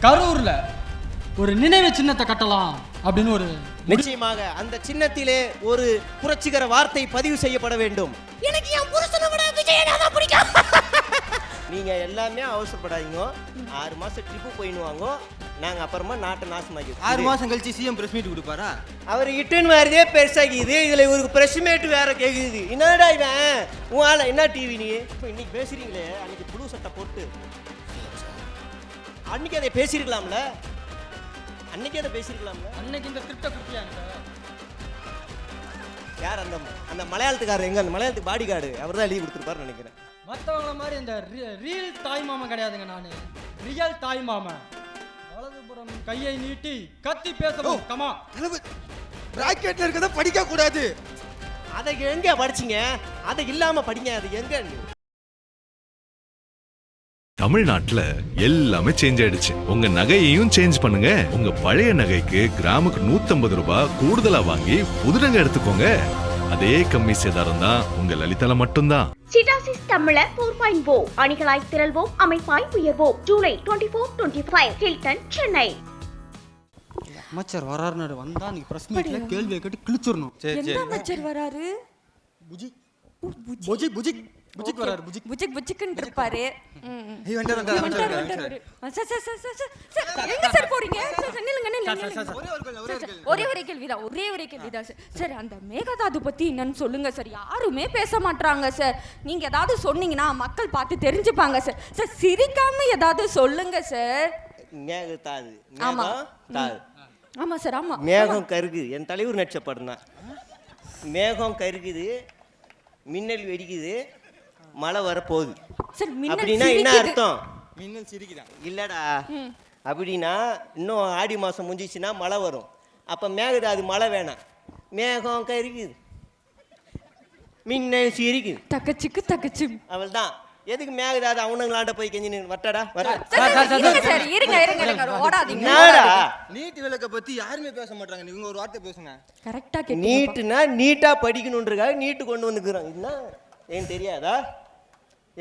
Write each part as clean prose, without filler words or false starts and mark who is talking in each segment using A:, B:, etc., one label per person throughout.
A: கரூர்ல ஒரு நினைவு சின்னத்தை கட்டலாம் அப்படின்னு ஒரு
B: நிச்சயமாக அந்த சின்னத்திலே ஒரு புரட்சிகர வார்த்தை பதிவு செய்யப்பட வேண்டும். எனக்கு என் புருஷனை விட விஜயனை தான் பிடிக்கும். நீங்க எல்லாமே அவசரப்படாதீங்க. 6 மாசம் ட்ரிப்பு போயிடுவாங்க. நாங்க அப்புறமா நாட்டை நாசமாக்கி
C: 6 மாசம் கழிச்சு சிஎம் பிரஸ் மீட் கொடுப்பாரா?
B: அவர் இட்டுன்னு வரதே பெருசாகிது. இதுல இவருக்கு பிரஸ் மீட் வேற கேக்குது. என்னடா இவன் உன் ஆள என்ன டிவி நீ இப்போ இன்னைக்கு பேசுறீங்களே, அன்னைக்கு ப்ளூ சட்டை போட்டு அன்னைக்கு அதை பேசியிருக்கலாம்ல. அன்னைக்கு
A: அன்னைக்கு இந்த ஸ்கிரிப்டை கொடுத்தியாங்க.
B: யார் அந்த மலையாளத்துக்காரர், எங்க அந்த மலையாளத்துக்கு பாடி கார்டு அவர் தான் எழுதி கொடுத்துருப்பாருன்னு நினைக்கிறேன்.
A: மற்றவங்கள மாதிரி இந்த ரியல் தாய் மாமன் கிடையாதுங்க. நான் ரியல் தாய் மாமன். வலதுபுறம் கையை நீட்டி கத்தி பேசணும். கமா
C: பிராக்கெட்ல இருக்கத படிக்க கூடாது.
B: அதை எங்க படிச்சீங்க? அதை இல்லாம படிங்க. அது எங்க?
D: தமிழ்நாட்டுல எல்லாமே சேஞ்ச் ஆயிடுச்சு. உங்க நகையையும் சேஞ்ச் பண்ணுங்க. உங்க பழைய நகைக்கு கிராமுக்கு 150 ரூபாய் கூடுதலா வாங்கி புது நகை எடுத்துக்கோங்க. அதே கம்மி சேதாரம் தான் உங்க லலிதால மட்டும்தான்.
E: சிட்டாசிஸ் தமிழர் 4.0 அணிகளாய் திரள்வோம், அமைப்பாய் உயர்வோம். ஜூலை 24-25 ஹில்டன், சென்னை.
A: அமைச்சர் வராருன்னு வந்தா நீ பிரஸ் மீட்ல கேள்வியை கேட்டு கிழிச்சிரணும்.
F: எந்த அமைச்சர் வராரு?
A: புஜி புஜி புஜி புஜிக் வராரு. புஜிக்
F: புஜிக் புஜிக்னு இருப்பாரு.
C: வந்தாரு.
F: எங்க சார் போறீங்க? ஒரே ஒரு கேள்விதான் சார். அந்த மேகதாது பத்தி என்னன்னு சொல்லுங்க சார். யாருமே பேச மாட்டாங்க சார். நீங்க ஏதாவது சொன்னீங்கன்னா மக்கள் பார்த்து தெரிஞ்சுப்பாங்க சார். சார் சிரிக்காம ஏதாவது சொல்லுங்க சார்.
B: மேகதாது.
F: ஆமா ஆமா சார். ஆமா,
B: மேகம் கருகுது. என் தலைவர் நடிச்ச படம் தான். மேகம் கருகுது, மின்னல் வெடிக்குது, மழை வர போகுது. அப்படின்னா என்ன அர்த்தம்?
C: மின்னல் சிரிக்குதான்
B: இல்லடா. அப்படின்னா இன்னும் ஆடி மாசம் முடிஞ்சிச்சுன்னா மழை வரும். அப்ப மேகதாது மழை வேணாம். மேகம் கருகுது, மின்னல் சிரிக்குது,
F: தக்கச்சிக்கு தக்கச்சு.
B: அவள் தான். எதுக்கு மேகதாது அவனுங்களாண்ட போய் கெஞ்சி வட்டடா வர.
C: நீட் விளக்க பத்தி யாருமே பேச மாட்டாங்க. நீங்க ஒரு வார்த்தை பேசுங்க.
F: கரெக்டா
B: நீட்டுனா நீட்டா படிக்கணுன்றதுக்காக நீட்டு கொண்டு வந்துக்கிறோம். என்ன எனக்கு தெரியாதா?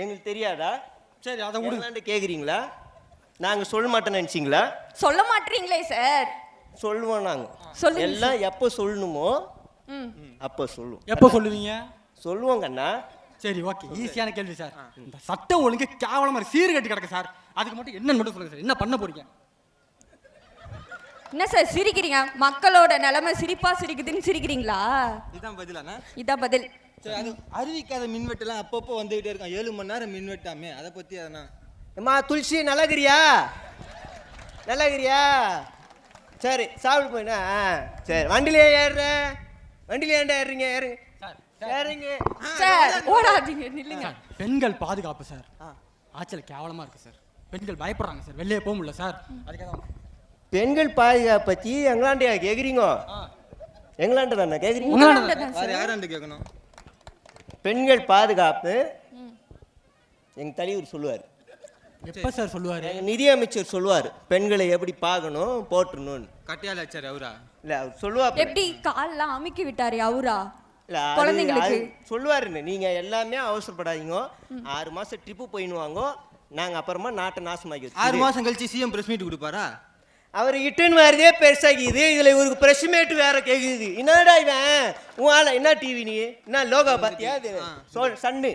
B: எங்களுக்கு தெரியாதா?
A: சரி, அதை விடுங்க.
B: கேக்குறீங்களா? நாங்க சொல்ல மாட்டோம்னு நினைச்சீங்களா?
F: சொல்ல மாட்டீங்களே சார்.
B: சொல்லுவோம். நாங்க எல்லாம் எப்போ சொல்லணுமோ அப்போ சொல்லுவோம்.
A: எப்போ சொல்லுவீங்க?
B: சொல்லுவோங்க அண்ணா.
A: சரி, ஓகே. ஈஸியான கேள்வி சார். இந்த சட்டம் ஒழுங்கு கேவலமா சீர் கட்டி கிடக்கு சார். அதுக்கு மட்டும் என்னன்னு மட்டும் சொல்லுங்க சார். என்ன பண்ண போறீங்க?
F: என்ன சார் சிரிக்கிறீங்க? மக்களோட நிலைமை சிரிப்பா சிரிக்குதுன்னு சிரிக்கிறீங்களா?
C: இதான் பதிலாண்ணா?
F: இதான் பதில்.
C: சரி, அது அறிவிக்காத மின்வெட்டுலாம் அப்பப்போ வந்துகிட்டே இருக்கும். 7 மணி நேரம் மின்வெட்டாமே, அதை பத்தி அதனா.
B: அம்மா துளசி நல்லாகிறியா? சரி, சாப்பிட்டு போயினா. சரி, வண்டியிலே ஏறுற. வண்டியில ஏன்டா ஏறுறீங்க? ஏறுங்க.
F: சார் ஓடாதீங்க, நில்லுங்க.
A: பெண்கள் பாதுகாப்பு சார் ஆட்சியில் கேவலமா இருக்கு சார். பெண்கள் பயப்படுறாங்க சார். வெளியே போக முடியல சார். அதுக்காக
B: பெண்கள் பாதுகாப்பு பத்தி எங்களாண்டையா கேக்குறீங்க? எங்களாண்ட தானே கேக்குறீங்க?
C: யாராண்டு கேட்கணும்?
B: பெண்கள் பாதுகாப்பு எங்க தலைவர் சொல்லுவார்.
A: எப்ப சார் சொல்லுவாரு?
B: நிதி அமைச்சர் சொல்லுவார். பெண்களை எப்படி பார்க்கணும் போட்டணும்னு.
C: கட்டியாலாச்சார் அவரா?
B: இல்ல அவர் சொல்லுவார்.
F: எப்படி கால்லாம் அமுக்கி விட்டாரு அவரா?
B: குழந்தைங்களுக்கு சொல்லுவாருன்னு. நீங்க எல்லாமே அவசரப்படாதீங்க. 6 மாசம் ட்ரிப்பு போயிடுவாங்க. நாங்க அப்புறமா நாட்டை நாசமாக்கி
C: 6 மாசம் கழிச்சு சிஎம் பிரஸ் மீட் கொடுப்பாரா?
B: அவர் இட்டுன்னு வரதே பெருசாகிது. இதுல இவருக்கு பிரஸ் மீட் வேற கேக்குது. என்னடா இவன் உன் ஆள என்ன டிவி நீ என்ன லோகோ பாத்தியா? சன்னு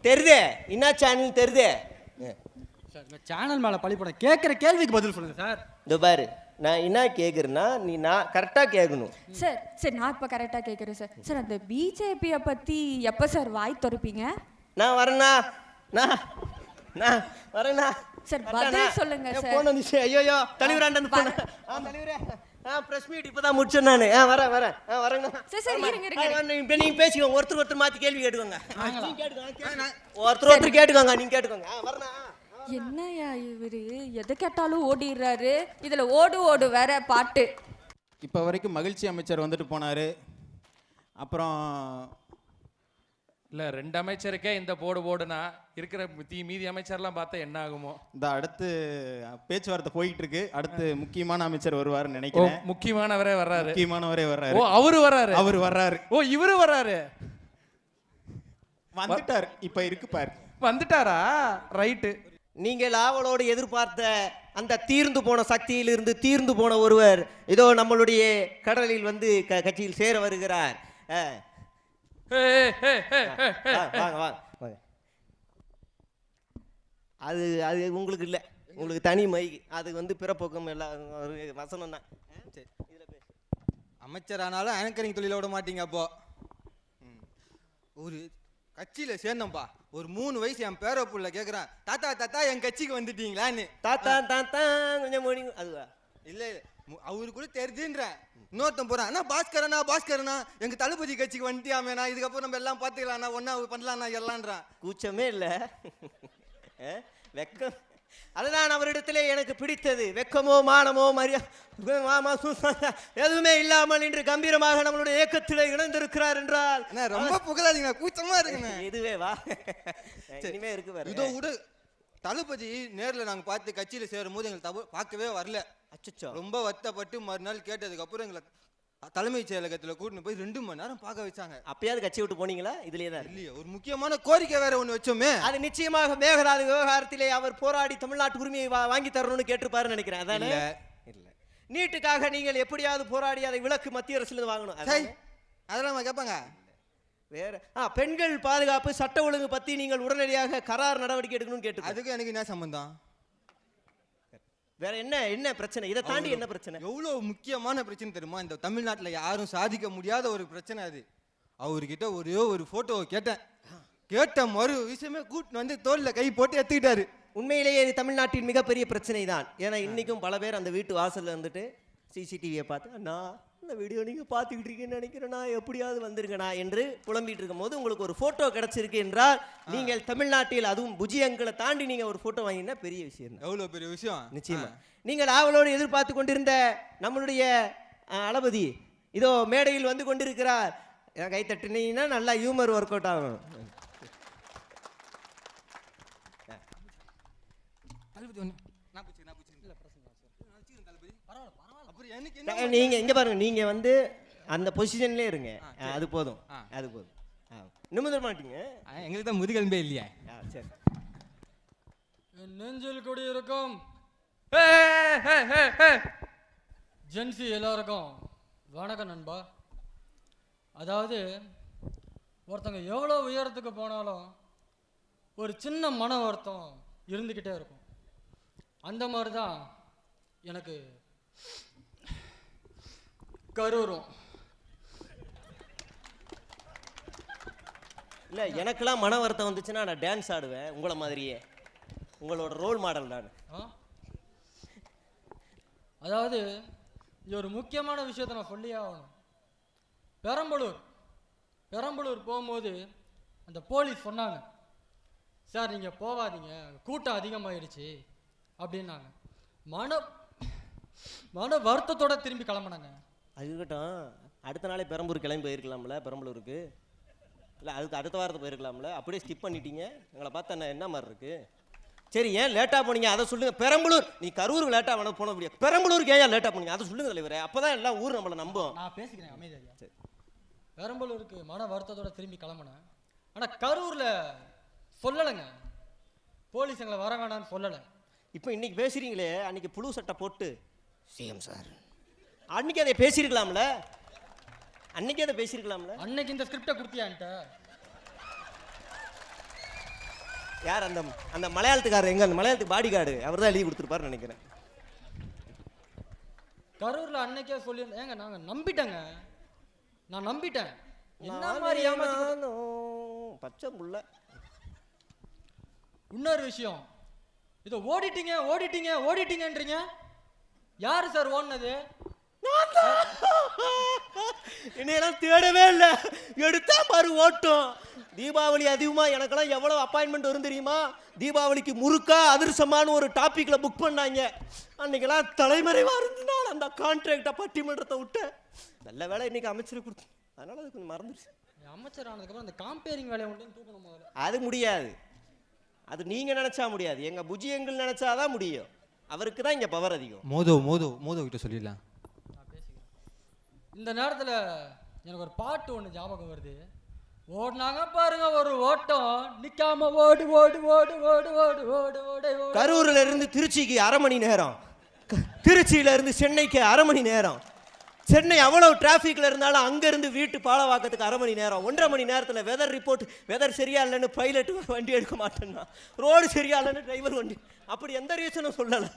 B: தெரிதே. என்ன சேனல் தெரிதே?
A: சேனல் மேல பழிப்பட கேட்கிற கேள்விக்கு பதில் சொல்லுங்க சார்.
B: இந்த பாரு, நான் என்ன கேட்குறேன்னா நீ நான் கரெக்டாக கேட்கணும்
F: சார். சரி, நான் இப்போ கரெக்டாக கேட்குறேன் சார். சார், அந்த பிஜேபியை பற்றி எப்போ சார் வாய் திறப்பீங்க?
B: நான் வரேண்ணா. நான் வரேண்ணா
F: சார். பதில் சொல்லுங்க சார்.
B: போன் வந்துச்சு. ஐயோ தலைவராண்ட போனேன். தலைவரே பிரஸ் மீட் இப்போதான் முடிச்சேன் நான். வரேண்ணா.
F: சரி, இருங்க.
B: இப்போ நீங்கள் பேசிக்கோங்க. ஒருத்தர் மாற்றி கேள்வி கேட்டுக்கோங்க. ஒருத்தர் கேட்டுக்கோங்க. நீங்கள் கேட்டுக்கோங்க. வரேண்ணா.
F: என்னையா இவரு எதை கேட்டாலும் ஓடிடுறாரு. இதுல ஓடு வேற பாட்டு.
G: இப்போ வரைக்கும் மகிழ்ச்சி அமைச்சர் வந்துட்டு போனாரு. அப்புறம்
H: இல்லை 2 அமைச்சருக்கே இந்த போடுனா இருக்கிற மீதி அமைச்சர்லாம் பார்த்தா என்ன ஆகுமோ?
G: இந்த அடுத்து பேச்சுவார்த்தை போயிட்டு இருக்கு. அடுத்து முக்கியமான அமைச்சர் வருவாருன்னு நினைக்கிறேன்.
H: முக்கியமானவரே வர்றாரு.
G: ஓ
H: அவரு வர்றாரு.
G: ஓ
H: இவரு வர்றாரு.
G: வந்துட்டார். இப்ப இருக்கு பாரு.
H: வந்துட்டாரா? ரைட்டு.
B: நீங்கள் ஆவலோடு எதிர்பார்த்த அந்த தீர்ந்து போன சக்தியிலிருந்து தீர்ந்து போன ஒருவர் இதோ நம்மளுடைய கடலில் வந்து கட்சியில் சேர வருகிறார். வாங்க வாங்க வாங்க. அது அது உங்களுக்கு இல்லை, உங்களுக்கு தனி மைக். அது வந்து பிறப்போக்கம் எல்லாம் ஒரு வசனம் தான். சரி, இதில் பேசு.
C: அமைச்சர் ஆனாலும் ஆங்கரிங் தொழில விட மாட்டீங்க. அப்போ ஒரு கட்சியில் சேர்ந்தோம்ப்பா, ஒரு 3 வயசு என் பேர புள்ள கேட்குறான், தாத்தா தாத்தா என் கட்சிக்கு வந்துட்டீங்களான்னு.
B: தாத்தா தாத்தா கொஞ்சம் மொழி அதுவா
C: இல்லை அவரு கூட தெரிஞ்சுன்றேன். இன்னொருத்தன் போறான், அண்ணா பாஸ்கரண்ணா பாஸ்கரண்ணா எங்க தளபதி கட்சிக்கு வந்துட்டியாமேண்ணா, இதுக்கப்புறம் நம்ம எல்லாம் பார்த்துக்கலாம்ண்ணா, ஒன்னா பண்ணலாம்ண்ணா எல்லான்றான்.
B: கூச்சமே இல்லை, வெக்கம். அதுதான் அவரிடத்திலே எனக்கு பிடித்தது. வெக்கமோ மானமோ எதுவுமே இல்லாமல் இன்று கம்பீரமாக நம்மளுடைய இயக்கத்தில் இணைந்திருக்கிறார் என்றால்
C: ரொம்ப புகழாதீங்க, கூச்சமா இருக்குங்க.
B: இதுவே வா இனிமே இருக்கு பாரு.
C: இதோ விட தளபதி நேரில் நாங்கள் பார்த்து கட்சியில் சேரும் போது எங்களுக்கு பார்க்கவே வரல.
B: அச்சோ,
C: ரொம்ப வருத்தப்பட்டு மறுநாள் கேட்டதுக்கு அப்புறம் எங்களை தலைமைச் செயலகத்தில் கூட்டின்னு போய் 2 மணி நேரம் பார்க்க வச்சாங்க.
B: அப்பயாவது கட்சி விட்டு போனீங்களா? இதுலயே தான்
C: இல்லையே, ஒரு முக்கியமான கோரிக்கை வேற ஒன்று வச்சோமே.
B: அது நிச்சயமாக மேகதாது விவகாரத்திலே அவர் போராடி தமிழ்நாட்டு உரிமையை வாங்கி தரணும்னு கேட்டிருப்பாருன்னு நினைக்கிறேன். அதானே? இல்ல, நீட்டுக்காக நீங்கள் எப்படியாவது போராடி அதை விலக்கு மத்திய அரசுல வாங்கணும்.
C: அதெல்லாம் கேட்பாங்க.
B: வேற பெண்கள் பாதுகாப்பு சட்ட ஒழுங்கு பத்தி நீங்கள் உடனடியாக கரார் நடவடிக்கை எடுக்கணும்னு கேட்டு.
C: அதுக்கு எனக்கு என்ன சம்பந்தம்?
B: வேற என்ன என்ன பிரச்சனை? இதை தாண்டி என்ன பிரச்சனை?
C: எவ்வளவு முக்கியமான பிரச்சனை தெரியுமா? இந்த தமிழ்நாட்டில் யாரும் சாதிக்க முடியாத ஒரு பிரச்சனை அது. அவர்கிட்ட ஒரே ஒரு போட்டோ கேட்ட மறு விஷயமே கூட்டின்னு வந்து தோல்ல கை போட்டு எடுத்துக்கிட்டாரு.
B: உண்மையிலேயே இது தமிழ்நாட்டின் மிகப்பெரிய பிரச்சனை தான். ஏன்னா இன்னைக்கும் பல பேர் அந்த வீட்டு வாசல்ல இருந்துட்டு சிசிடிவியை பார்த்து, அண்ணா இந்த வீடியோ நீங்க பார்த்துக்கிட்டு இருக்கீங்கன்னு நினைக்கிறேன்னா எப்படியாவது வந்துருங்கண்ணா என்று புலம்பிட்டு இருக்கும் போது உங்களுக்கு ஒரு போட்டோ கிடைச்சிருக்கு என்றால் நீங்கள் தமிழ்நாட்டில், அதுவும் புஜியங்களை தாண்டி நீங்க ஒரு போட்டோ வாங்கினா பெரிய விஷயம்.
C: எவ்வளவு பெரிய விஷயம்.
B: நிச்சயமா நீங்கள் ஆவலோடு எதிர்பார்த்து கொண்டிருந்த நம்மளுடைய அளபதி இதோ மேடையில் வந்து கொண்டிருக்கிறார். கை தட்டினீங்கன்னா நல்லா ஹியூமர் ஒர்க் அவுட் ஆகும். நீங்க எங்க பாருங்க, நீங்க வந்து அந்த பொசிஷன்லயே இருங்க. அது போதும், அது போதும். நிமிட மாட்டீங்க,
C: எங்களுக்கு தான் முதுகெலும்பே இல்லையா?
B: சரி.
A: நெஞ்சில் கூடி இருக்கும் ஜென்சி எல்லாருக்கும் வணக்கம் நண்பா. அதாவது ஒருத்தங்க எவ்வளோ உயரத்துக்கு போனாலும் ஒரு சின்ன மன வருத்தம் இருந்துக்கிட்டே இருக்கும். அந்த மாதிரி தான் எனக்கு கரூரும்.
B: இல்லை, எனக்கெல்லாம் மன வருத்தம் வந்துச்சுன்னா நான் டான்ஸ் ஆடுவேன் உங்களை மாதிரியே. உங்களோட ரோல் மாடல் நான்.
A: அதாவது இது ஒரு முக்கியமான விஷயத்தை நான் சொல்லியே ஆகணும். பெரம்பலூர் போகும்போது அந்த போலீஸ் சொன்னாங்க, சார் நீங்கள் போகாதீங்க, கூட்டம் அதிகமாகிடுச்சு அப்படின்னாங்க. மன வருத்தத்தோட திரும்பி கிளம்புனாங்க.
B: அதுக்கிட்டும் அடுத்த நாளே பெரம்பலூர் கிளம்பி போயிருக்கலாம்ல, பெரம்பலூருக்கு. இல்லை, அதுக்கு அடுத்த வாரத்தை போயிருக்கலாம்ல. அப்படியே ஸ்கிப் பண்ணிட்டீங்க. எங்களை பார்த்தா என்ன மாதிரி இருக்கு? சரி, ஏன் லேட்டாக போனீங்க அதை சொல்லுங்க. பெரம்பலூர், நீ கரூருக்கு லேட்டாக வேணா போன முடியாது, பெரம்பலூருக்கு ஏன் லேட்டாக போனீங்க அதை சொல்லுங்க தலைவரே. அப்போதான் எல்லாம் ஊர் நம்மளை நம்பும்.
A: நான் பேசிக்கிறேன் அமைதியா. சரி, பெரம்பலூருக்கு மன வருத்தத்தோட திரும்பி கிளம்புனேன். ஆனால் கரூரில் சொல்லலைங்க, போலீஸ் எங்களை வர வேணான்னு சொல்லலை.
B: இப்போ இன்னைக்கு பேசுறீங்களே, அன்னைக்கு புழு சட்டை போட்டு சிஎம் சார் அன்னைக்கு அதை பேசியிருக்கலாம்ல.
A: அன்னைக்கு இந்த ஸ்கிரிப்டை கொடுத்தியான்ட்ட
B: யார்? அந்த மலையாளத்துக்காரர் எங்க? அந்த மலையாளத்துக்கு பாடி கார்டு அவர் தான் எழுதி கொடுத்துருப்பாருன்னு நினைக்கிறேன்.
A: கரூர்ல அன்னைக்கே சொல்லி ஏங்க நான் நம்பிட்டேன். என்ன மாதிரி
B: பச்சை புள்ள.
A: இன்னொரு விஷயம், இதை ஓடிட்டீங்கன்றீங்க. யாரு சார் ஓடுனது?
B: என்னையெல்லாம் தேடவே இல்லை, எடுத்தா பாரு ஓட்டும். தீபாவளி அதிகமாக எனக்கெல்லாம் எவ்வளோ அப்பாயின்மெண்ட் வரும் தெரியுமா? தீபாவளிக்கு முறுக்கா அதிர்சமான ஒரு டாப்பிக்கில் புக் பண்ணாங்க. அன்னைக்கெல்லாம் தலைமறைவாக இருந்துனால அந்த கான்ட்ராக்டை பட்டிமன்றத்தை விட்டேன். நல்ல வேலை இன்னைக்கு அமைச்சர் கொடுத்து, அதனால அது கொஞ்சம் மறந்துடுச்சு.
A: அமைச்சர் ஆனதுக்கப்புறம் அந்த காம்பேரிங் வேலையை ஒன்று தூக்கணும் முதல்ல.
B: அது முடியாது, அது நீங்கள் நினச்சா முடியாது. எங்கள் புஜியங்கள் நினச்சாதான் முடியும். அவருக்கு தான் இங்கே பவர் அதிகம்.
C: மோதோ கிட்ட சொல்லிடலாம்.
A: இந்த நேரத்தில் எனக்கு ஒரு பாட்டு ஒன்று ஞாபகம் வருது. ஓடுனாங்க பாருங்க ஒரு ஓட்டம், நிக்காம ஓடு ஓடு ஓடு ஓடு ஓடு ஓடு ஓடு ஓடு.
B: கரூர்ல இருந்து திருச்சிக்கு 1/2 மணி நேரம், திருச்சியில இருந்து சென்னைக்கு 1/2 மணி நேரம், சென்னை அவ்வளவு டிராஃபிக்ல இருந்தாலும் அங்க இருந்து வீட்டு பாலவாக்கத்துக்கு 1/2 மணி நேரம், 1.5 மணி நேரத்துல வெதர் ரிப்போர்ட், வெதர் சரியா இல்லைன்னு பைலட் வண்டி எடுக்க மாட்டேன்னா, ரோடு சரியா இல்லைன்னு டிரைவர் வண்டி, அப்படி எந்த ரீசனும் சொல்லல.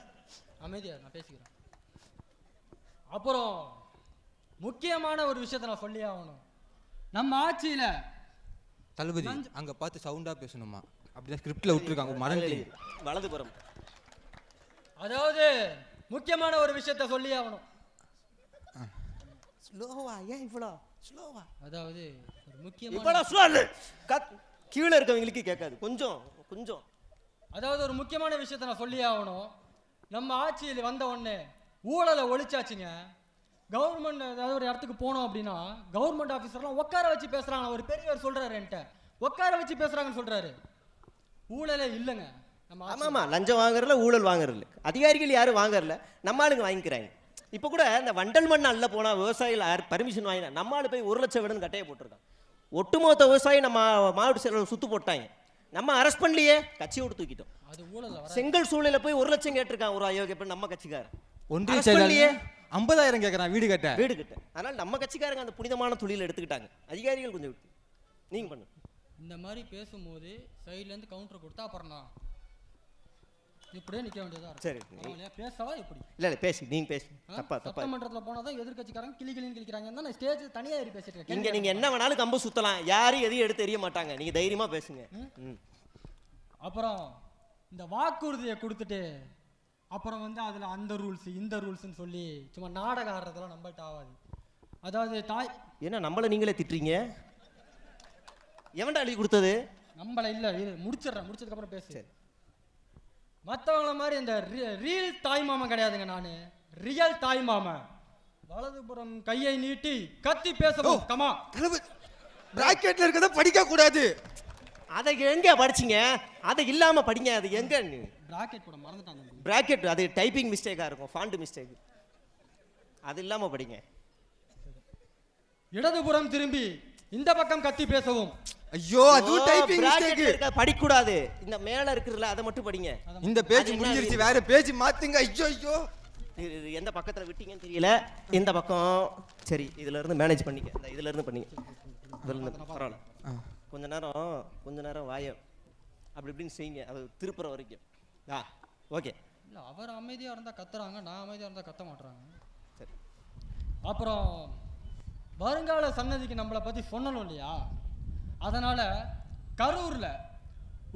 A: அமைதியா நான் பேசிக்கிறேன். அப்புறம் முக்கியமான ஒரு விஷயத்தை நான் சொல்லி ஆகணும். நம்ம ஆட்சியில
C: தளபதி அங்க பார்த்து சவுண்டா பேசணுமா? அப்படிதான் ஸ்கிரிப்ட்ல விட்டுருக்காங்க, மறந்துட்டீங்க.
B: வலதுபுறம்.
A: அதாவது முக்கியமான ஒரு விஷயத்தை சொல்லி ஆகணும்.
B: ஸ்லோவா? ஏன் இவ்வளோ ஸ்லோவா?
A: அதாவது ஒரு முக்கியமான
B: இவ்வளோ ஸ்லோ இல்லை, கீழே இருக்கவங்களுக்கு கேட்காது, கொஞ்சம் கொஞ்சம்.
A: அதாவது ஒரு முக்கியமான விஷயத்தை நான் சொல்லி ஆகணும். நம்ம ஆட்சியில் வந்த உடனே ஊழலை ஒழிச்சாச்சுங்க. கவர்மெண்ட் ஏதாவது ஒரு இடத்துக்கு போனோம் அப்படின்னா கவர்மெண்ட் ஆஃபீஸர்லாம் உட்கார வச்சு பேசுறாங்க. ஒரு பெரியவர் சொல்றாரு என்கிட்ட, உட்கார வச்சு பேசுறாங்கன்னு சொல்றாரு. ஊழலே இல்லைங்க நம்ம.
B: ஆமாம்மா, லஞ்சம் வாங்குறதுல ஊழல் வாங்குறதில்ல, அதிகாரிகள் யாரும் வாங்குறதில்ல, நம்ம ஆளுங்க வாங்கிக்கிறாங்க. இப்போ கூட இந்த வண்டல் மண் அள்ள போனால் விவசாயிகள் பர்மிஷன் வாங்கினா நம்ம ஆளு போய் 1 லட்சம் வேணும்னு கட்டையை போட்டிருக்கான். ஒட்டுமொத்த விவசாயி நம்ம மாவட்ட செயலர் சுத்து போட்டாங்க, நம்ம அரெஸ்ட் பண்ணலையே, கட்சியை விட்டு தூக்கிட்டோம்.
A: அது ஊழல்.
B: செங்கல் சூளையில போய் 1 லட்சம் கேட்டிருக்கான் ஒரு அயோக்கிய நம்ம கட்சிக்காரன்.
C: ஒன்றிய செயலாளர் 50,000 கேட்கறான் வீடு கட்ட. அதனால நம்ம கட்சிக்காரங்க அந்த புனிதமான தொழிலை எடுத்துக்கிட்டாங்க. அதிகாரிகள் கொஞ்சம் விட்டு நீங்க பண்ணு.
A: இந்த மாதிரி பேசும்போது சைடுல இருந்து கவுண்டர் கொடுத்தா அப்புறம் நான் இப்படியே நிக்க வேண்டியதா இருக்கு.
B: சரி,
A: பேசவா எப்படி?
B: இல்ல பேசி, நீங்க பேசி. தப்பா தப்பா.
A: சட்டமன்றத்துல போனாதான் எதிர்க்கட்சிக்காரங்க கிளிகளின்னு கிளிக்கிறாங்க. நான் ஸ்டேஜ் தனியா ஏறி பேசிட்டு இருக்கேன்.
B: இங்க நீங்க என்ன வேணாலும் கம்பு சுத்தலாம், யாரும் எதையும் எடுத்து தெரிய மாட்டாங்க, நீங்க தைரியமா பேசுங்க.
A: அப்புறம் இந்த வாக்குறுதியை கொடுத்துட்டு அப்புறம் வந்து அதுல அந்த ரூல்ஸ் இந்த ரூல்ஸ்னு சொல்லி சும்மா நாடகம் ஆடுறதெல்லாம் நம்மள்ட்ட ஆகாது. அதாவது
B: என்ன நம்மள நீங்களே திட்டுறீங்க? எவன்டா எழுதி கொடுத்தது?
A: நம்மள இல்ல, முடிச்சதுக்கு அப்புறம் பேசு. மற்றவங்கள மாதிரி இந்த ரியல் தாய் மாமன் கிடையாதுங்க. நானு ரியல் தாய் மாமன். வலதுபுறம் கையை நீட்டி கத்தி பேசவும். கமா
C: பிராக்கெட்ல இருக்கத படிக்க கூடாது.
B: அதை எங்க படிச்சீங்க? அதை இல்லாம படிங்க. அது எங்க?
A: பிராக்கெட் கூட மறந்துட்டாங்க.
B: பிராக்கெட் அது டைப்பிங் மிஸ்டேக்கா இருக்கும், ஃபாண்ட் மிஸ்டேக். அது இல்லாம படிங்க.
A: இடதுபுறம் திரும்பி இந்த பக்கம் கத்தி பேசவும்.
C: ஐயோ, அது டைப்பிங் மிஸ்டேக்.
B: படிக்க கூடாது. இந்த மேல இருக்குறல அதை மட்டும் படிங்க.
C: இந்த பேஜ் முடிஞ்சிருச்சு, வேற பேஜ் மாத்துங்க. ஐயோ ஐயோ,
B: எந்த பக்கத்துல விட்டீங்கன்னு தெரியல. இந்த பக்கம் சரி, இதுல இருந்து மேனேஜ் பண்ணிக்க. இந்த இதுல இருந்து பண்ணிக்க. இதுல இருந்து பரவாயில்ல. கொஞ்ச நேரம் வாய அப்படி இப்படின்னு செய்யுங்க, அது திருப்புற வரைக்கும். ஓகே.
A: இல்ல அவர் அமைதியா இருந்தா கத்துறாங்க, நான் அமைதியா இருந்தா கத்த மாட்டாங்க.
B: சரி.
A: அப்புறம் வருங்கால சன்னதிக்கு நம்மளை பத்தி சொல்லணும் இல்லையா? அதனால கரூர்ல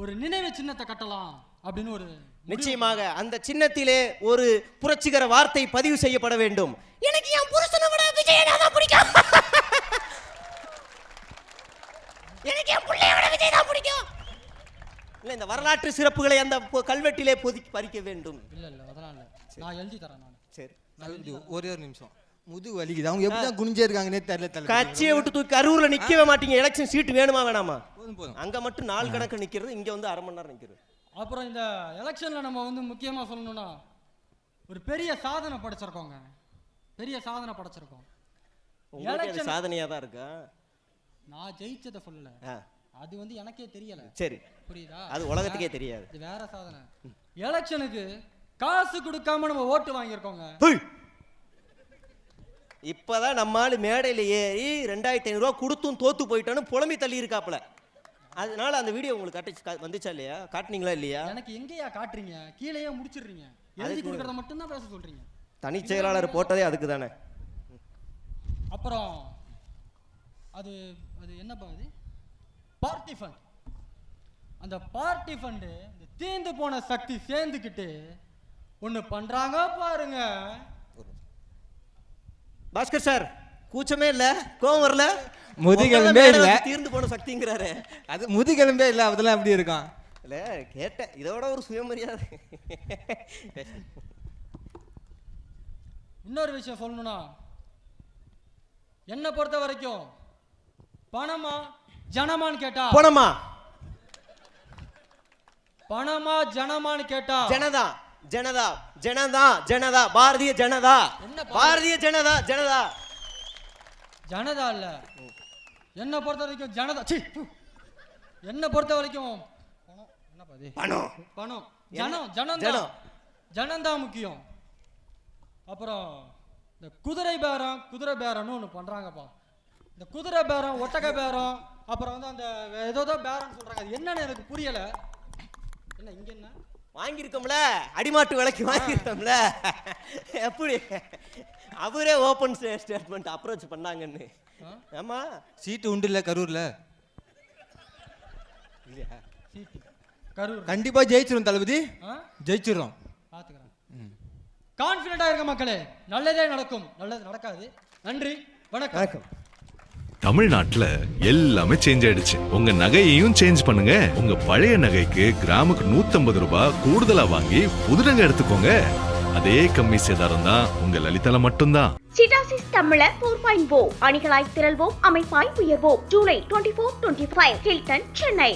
A: ஒரு நினைவு சின்னத்தை கட்டலாம் அப்படின்னு ஒரு.
B: நிச்சயமாக அந்த சின்னத்திலே ஒரு புரட்சிகர வார்த்தை பதிவு செய்யப்பட வேண்டும். எனக்கு என் புருஷனை விட விஜயனை தான் பிடிக்கும். எனக்கு என் பிள்ளையை விட விஜய் தான் பிடிக்கும். இல்ல, இந்த வரலாற்று சிறப்புகளை அந்த கல்வெட்டிலே பொதுக்கி பறிக்க வேண்டும்.
A: இல்ல அதெல்லாம் இல்ல, நான் எழுதி தரேன். நான்
B: சரி,
C: ஒரே ஒரு நிமிஷம். முதுகு வலிக்குது, அவங்க எப்படி தான் குனிஞ்சே இருக்காங்கன்னே தெரியல.
B: கட்சியை விட்டு தூக்கி கரூர்ல நிக்கவே மாட்டீங்க. எலெக்ஷன் சீட் வேணுமா வேணாமா?
C: போதும்.
B: அங்க மட்டும் நாள் கணக்கு நிக்கிறது, இங்க வந்து 1/2 மணி நேரம் நிக்கிறது.
A: அப்புறம் இந்த எலெக்ஷன்ல நம்ம வந்து முக்கியமா சொல்லணும்னா ஒரு பெரிய சாதனை படைச்சிருக்கோங்க. பெரிய சாதனை படைச்சிருக்கோம்.
B: உங்களுக்கு சாதனையா தான் இருக்கா?
A: நான் ஜெயிச்சதை சொல்லல, அது வந்து எனக்கே தெரியல.
B: சரி,
A: புரியுதா?
B: அது உலகத்துக்கே தெரியாது.
A: இது வேற சாதனை. எலெக்ஷனுக்கு காசு கொடுக்காம நம்ம ஓட்டு வாங்கியிருக்கோங்க.
B: இப்பதான் நம்ம ஆளு மேடையில ஏறி 2,500 ரூபா கொடுத்தும் தோத்து போயிட்டான்னு புலம்பி தள்ளி இருக்காப்புல. அதனால அந்த வீடியோ உங்களுக்கு வந்துச்சா இல்லையா? காட்டுனீங்களா இல்லையா?
A: எனக்கு எங்கேயா காட்டுறீங்க? கீழேயே முடிச்சிடுறீங்க. எழுதி கொடுக்கறத மட்டும் தான் பேச சொல்றீங்க.
B: தனி செயலாளர் போட்டதே அதுக்கு தானே.
A: அப்புறம் அது என்னப்பா அது? Party fund. அந்த பார்ட்டி ஃபண்டு இந்த தீந்து போன சக்தி சேர்ந்துக்கிட்டு ஒன்று பண்றாங்க பாருங்க.
B: பாஸ்கர் சார், கூச்சமே இல்ல, கோவம் வரல,
C: முதுகெலும்பே இல்ல,
B: தீர்ந்து போன சக்திங்கிறாரு.
C: அது முதுகெலும்பே இல்ல, அதெல்லாம் எப்படி இருக்கான்?
B: இல்ல கேட்டேன், இதோட ஒரு சுயமரியாதை.
A: இன்னொரு விஷயம் சொல்லணும்னா, என்ன பொறுத்த வரைக்கும் பணமா ஜனமான்னு கேட்டா
B: பணமா,
A: பணமா ஜனமான்னு கேட்டா
B: ஜனதா ஜனதா ஜனதா ஜனதா பாரதிய ஜனதா, பாரதிய ஜனதா ஜனதா
A: ஜனதா இல்ல, என்னை பொறுத்த வரைக்கும் ஜனதா என்னை பொறுத்த வரைக்கும் பணம் என்னப்பா இது?
B: பணம்
A: பணம்
B: என்ன?
A: ஜனம் ஜனம்தான் முக்கியம். அப்புறம் இந்த குதிரை பேரம்னு ஒன்று பண்ணுறாங்கப்பா. இந்த குதிரை பேரம், ஒட்டகை பேரம், அப்புறம் வந்து அந்த ஏதோ பேரம்னு சொல்கிறாங்க. அது என்னன்னு எனக்கு புரியலை. என்ன இங்கே என்ன
B: வாங்கியிருக்கோம்ல, அடிமாட்டு விலைக்கு வாங்கியிருக்கோம்ல, எப்படி அவரே ஓப்பன் ஸ்டேட்மெண்ட் அப்ரோச் பண்ணாங்கன்னு. ஆமா,
C: சீட்டு உண்டு இல்லை கரூர்ல?
A: சீட்டு கரூர்
C: கண்டிப்பா ஜெயிச்சிரும் தளபதி, ஜெயிச்சிரும்.
A: பார்த்துக்கிறேன். கான்ஃபிடென்ட்டாக இருக்க மக்களே, நல்லதே நடக்கும், நல்லது நடக்காது. நன்றி, வணக்கம்.
D: தமிழ்நாட்டுல எல்லாமே சேஞ்ச் ஆயிடுச்சு. உங்க நகையையும் சேஞ்ச் பண்ணுங்க. உங்க பழைய நகைக்கு கிராமுக்கு 150 ரூபாய் கூடுதலா வாங்கி புது நகை எடுத்துக்கோங்க. அதே கம்மி சேதாரம் தான் உங்க லலிதால மட்டும்தான்.
E: சிட்டாசிஸ் தமிழர் 4.0 அணிகளாய் திரள்வோம், அமைப்பாய் உயர்வோம். ஜூலை 24-25 ஹில்டன், சென்னை.